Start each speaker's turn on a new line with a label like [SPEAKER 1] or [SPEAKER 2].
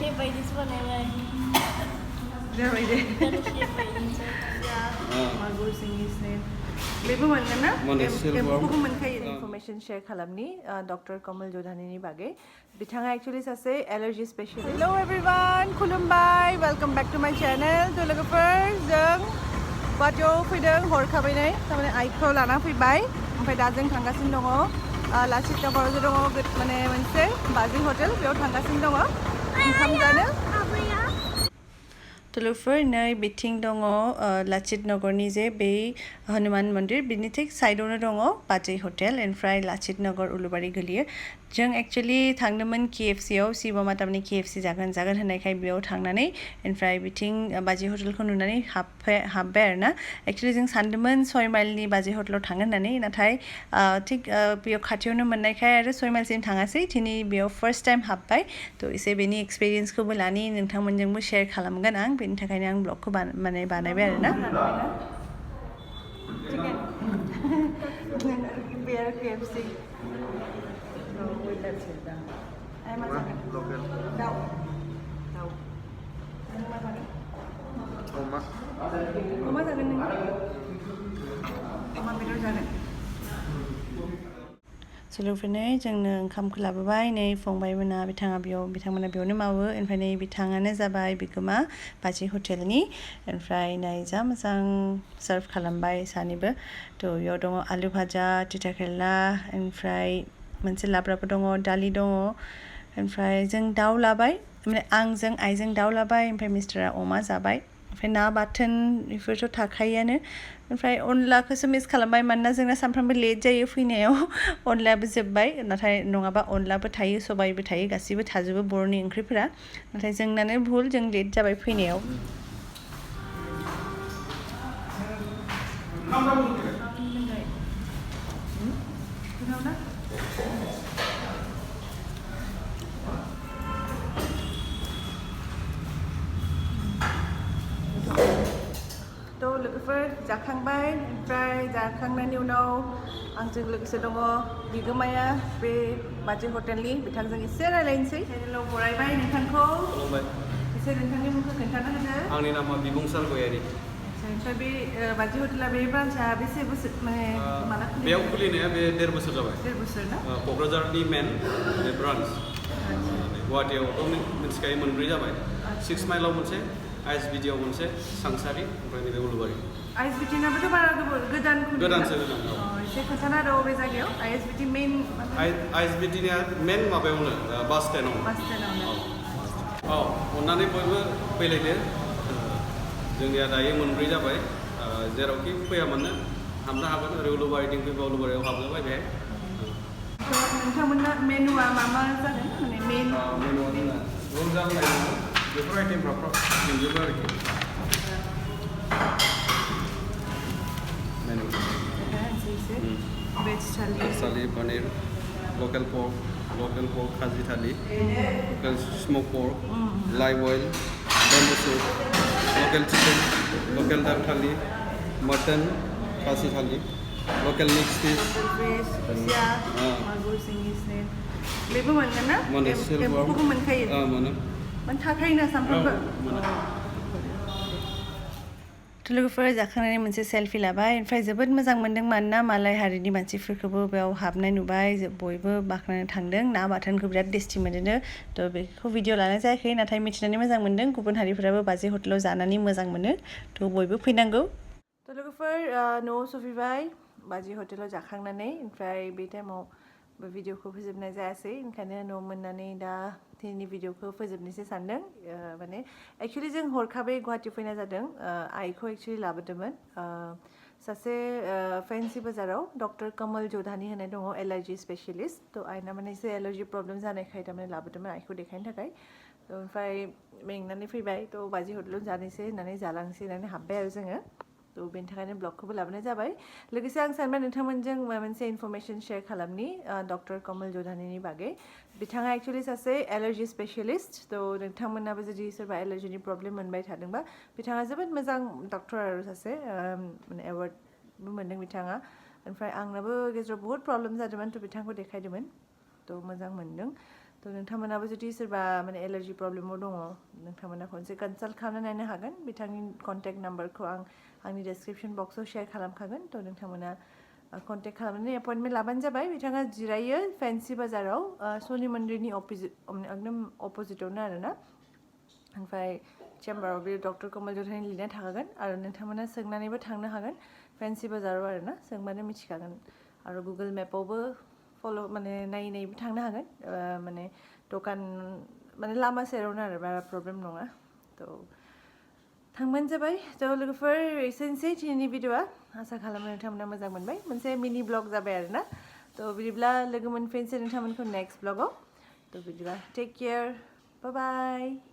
[SPEAKER 1] shape बायदिसो बानायबाय
[SPEAKER 2] जाबायदे
[SPEAKER 1] shape बायदिसो
[SPEAKER 2] मागुर सिंगि स्नेल बेबो मोनगोन ना एम्फौखौबो मोनखायो इनफरमेशन शेयर खालामनि डक्टर कमल जोधानीनि बागै बिथाङा एक्चुअली सासे एलार्जी स्पेशलिस्ट हेलो एवरीवन खुलुमबाय वेलकम बैक टू माय चैनल तो लोगोफोर जों गुवाहाटीयाव फैदों हरखाबैनो थारमाने आइखौ लाना फैबाय ओमफ्राय दा जों थांगासिनो दङ लाचित नगराव दङ माने मोनसे बाजै हटेल बेयाव थांगासिनो दङ ओंखाम जानो तुलुफोर नै बिथिं दङ लाचित नगरनि जे बे हनुमान मन्दिर बिनि थिक साइडआवनो दङ बाजै हटेल ओमफ्राय लाचित नगर उलुबारि गोलैयो जों एक्चुअली थांदोंमोन KFC आव शिबमा तारमाने KFC जागोन होननायखाय बेयाव थांनानै ओमफ्राय बिथिं बाजै हटेलखौ नुनानै हाबबाय आरोना एक्चुअली जों सानदोंमोन 6 माइलनि बाजै हटेलाव थांगोन होननानै नाथाय थिक बेयाव खाथियावनो मोननायखाय आरो 6 माइलसिम थाङासै दिनै बेयाव फार्स्ट टाइम हाबबाय थ' एसे बेनि एक्सपिरियेन्सखौबो लानि नोंथांमोनजोंबो शेयार खालामगोन आं बेनि थाखायनो आं ब्लगखौ बानायबाय आरोना KFC अमा जागोन नों अमा बेदर जागोन सोलोंफोरनो जोंनो ओंखामखौ लाबोबाय नै फंबायमोना बिथांमोना बेयावनो मावो ओमफ्राय नै बिथाङानो जाबाय बिगोमा बाजै हटेलनि ओमफ्राय नै जा मोजां सार्भ खालामबाय सानैबो थ' बेयाव दङ आलु भाजा तिता केरेला ओमफ्राय मोनसे लाब्राबो दङ दालि दङ ओमफ्राय जों दाउ लाबाय माने आंजों आइजों दाउ लाबाय ओमफ्राय मिस्टारा अमा जाबाय ओमफ्राय ना बाथोन बेफोरथ' थाखायोआनो ओमफ्राय अनलाखौसो मिस खालामबाय मानोना जोंना सानफ्रामबो लेट जायो फैनायाव अनलायाबो जोब्बाय नाथाय नङाबा अनलाबो थायो सबायबो थायो गासिबो थाजोबो बर'नि ओंख्रिफोरा नाथाय जोंनानो भुल जों लेट जाबाय फैनायाव थ' लोगोफोर जाखांबाय ओमफ्राय जाखांनायनि उनाव आंजों लोगोसे दङ बिगोमाया बे बाजै हटेलनि बिथांजों एसे रायलायनोसै चेनेलाव बरायबाय नोंथांखौ एसे नोंथांनि मुंखौ खोन्थाना होदो
[SPEAKER 3] आंनि नामा बिबुंसार गयारि
[SPEAKER 2] ओमफ्राय बे बाजै हटेला बे ब्रान्चआ बेसे बोसोर माने माला
[SPEAKER 3] बेयाव खुलिनाया बे 1.5 बोसोर जाबाय
[SPEAKER 2] 1.5 बोसोर ना
[SPEAKER 3] क'क्राझारनि मेन बे ब्रान्च गुवाहाटीयावथ' मिथिखायो मोनब्रै जाबाय 6 माइलाव मोनसे ISBT आव मोनसे सांसारि ओमफ्राय नैबे उलुबारि
[SPEAKER 2] ISBT नाबोथ' बारा
[SPEAKER 3] गोदानसो
[SPEAKER 2] एसे खोन्थाना दं बे जायगायाव ISBT मेन
[SPEAKER 3] ISBT निया मेन माबायावनो बास स्टेन्डआवनो औ अननानै बयबो फैलायदो जोंनिया दायो मोनब्रै जाबाय जेरावखि फैया मोननो हाबनो हागोन ओरै उलुबारिथिं फैबा उलुबारियाव हाबजाबाय बेहाय
[SPEAKER 2] नोंथांमोना मेनुआ मा जागोन माने मेनुआ
[SPEAKER 3] जोंना रल जानाय बेफोर आइटेमफ्रा दंजोबो आरोखि मेनु
[SPEAKER 2] वेज थाली
[SPEAKER 3] पनीर लकेल पर्क खाजि थाली लकेल स्मोक पर्क लाइव ऑयल बम्बू सूप लकेल चिकेन लकेल दाल थाली मटन खासि थाली लकेल मिक्स फिश
[SPEAKER 2] मागुर सिंगि स्नेल बेबो मोनगोन ना एम्फौखौबो मोनखायो
[SPEAKER 3] मोनो
[SPEAKER 2] थाखायोना सानफ्रोमबो लोगोफोर जाखांनानै मोनसे सेल्फि लाबाय ओमफ्राय जोबोद मोजां मोनदों मानोना मालाय हारिनि मानसिफोरखौबो बेयाव हाबनाय नुबाय बयबो बाख्नायनो थांदों ना बाथोनखौ बिराद टेस्टि मोनोनो थ' बेखौ भिडिअ लानाय जायाखै नाथाय मिथिनानै मोजां मोनदों गुबुन हारिफोराबो बाजै हटेलाव जानानै मोजां मोनो थ' बयबो फैनांगौ थ' लोगोफोर न'आव सफैबाय बाजै हटेलाव जाखांनानै ओमफ्राय बे टाइमाव भिडिअखौ फोजोबनाय जायासै ओंखायनो न'आव मोननानै दा दिनैनि भिडिअखौ फोजोबनोसै सानदों माने एक्चुअलि जों हरखाबै गुवाहाटी फैनाय जादों आइखौ एक्चुअलि लाबोदोंमोन सासे फेन्सि बाजाराव डक्टर कमल जोधानी होननाय दङ एलार्जी स्पेशलिस्ट थ' आइना माने एसे एलार्जी प्रब्लेम जानायखाय थारमाने लाबोदोंमोन आइखौ देखायनो थाखाय ओमफ्राय मेंनानै फैबाय थ' बाजै हटेलाव जानोसै होननानै जालांसै होननानै हाबबाय आरो जोङो थ' बेनि थाखायनो ब्लगखौबो लाबोनाय जाबाय लोगोसे आं सानबाय नोंथांमोनजों मोनसे इनफरमेशन शेयर खालामनि डक्टर कमल जोधानीनि बागै बिथाङा एक्चुअली सासे एलार्जी स्पेशलिस्ट थ' नोंथांमोनाबो जुदि सोरबा एलार्जीनि प्रब्लेम मोनबाय थादोंबा बिथाङा जोबोद मोजां डक्टर आरो सासे माने एवार्डबो मोनदों बिथाङा ओमफ्राय आंनाबो गेजेराव बहुत प्रब्लेम जादोंमोन थ' बिथांखौ देखायदोंमोन थ' मोजां मोनदों थ' नोंथांमोनाबो जुदि सोरबा माने एलार्जि प्रब्लेमाव दङ नोंथांमोना खनसे कनसाल्ट खालामना नायनो हागोन बिथांनि कन्टेक्ट नाम्बारखौ आं आंनि डिसक्रिपसन बक्सआव शेयार खालामखागोन थ' नोंथांमोना कन्टेक्ट खालामनानै एपइन्टमेन्ट लाबानो जाबाय बिथाङा जिरायो फेन्सि बाजाराव शनि मन्दिरनि एकदम अपोजिटआवनो आरोना ओमफ्राय चेम्बाराव बे डक्टर कमल जथानि लिरनाय थाखागोन आरो नोंथांमोना सोंनानैबो थांनो हागोन फेन्सि बाजाराव आरोना सोंबानो मिथिखागोन आरो गुगोल मेपावबो फल' माने नायै नायैबो थांनो हागोन माने दखान माने लामा सेरावनो आरो बारा प्रब्लेम नङा थ' थांबानो जाबाय थ' लोगोफोर एसेनोसै दिनैनि भिडिअ'आ आसा खालामो नोंथांमोना मोजां मोनबाय मोनसे मिनि ब्लग जाबाय आरोना थ' बिदिब्ला लोगो मोनफिनसै नोंथांमोनखौ नेक्स्ट ब्लगाव थ' बिदिब्ला टेक केयार बाय बाय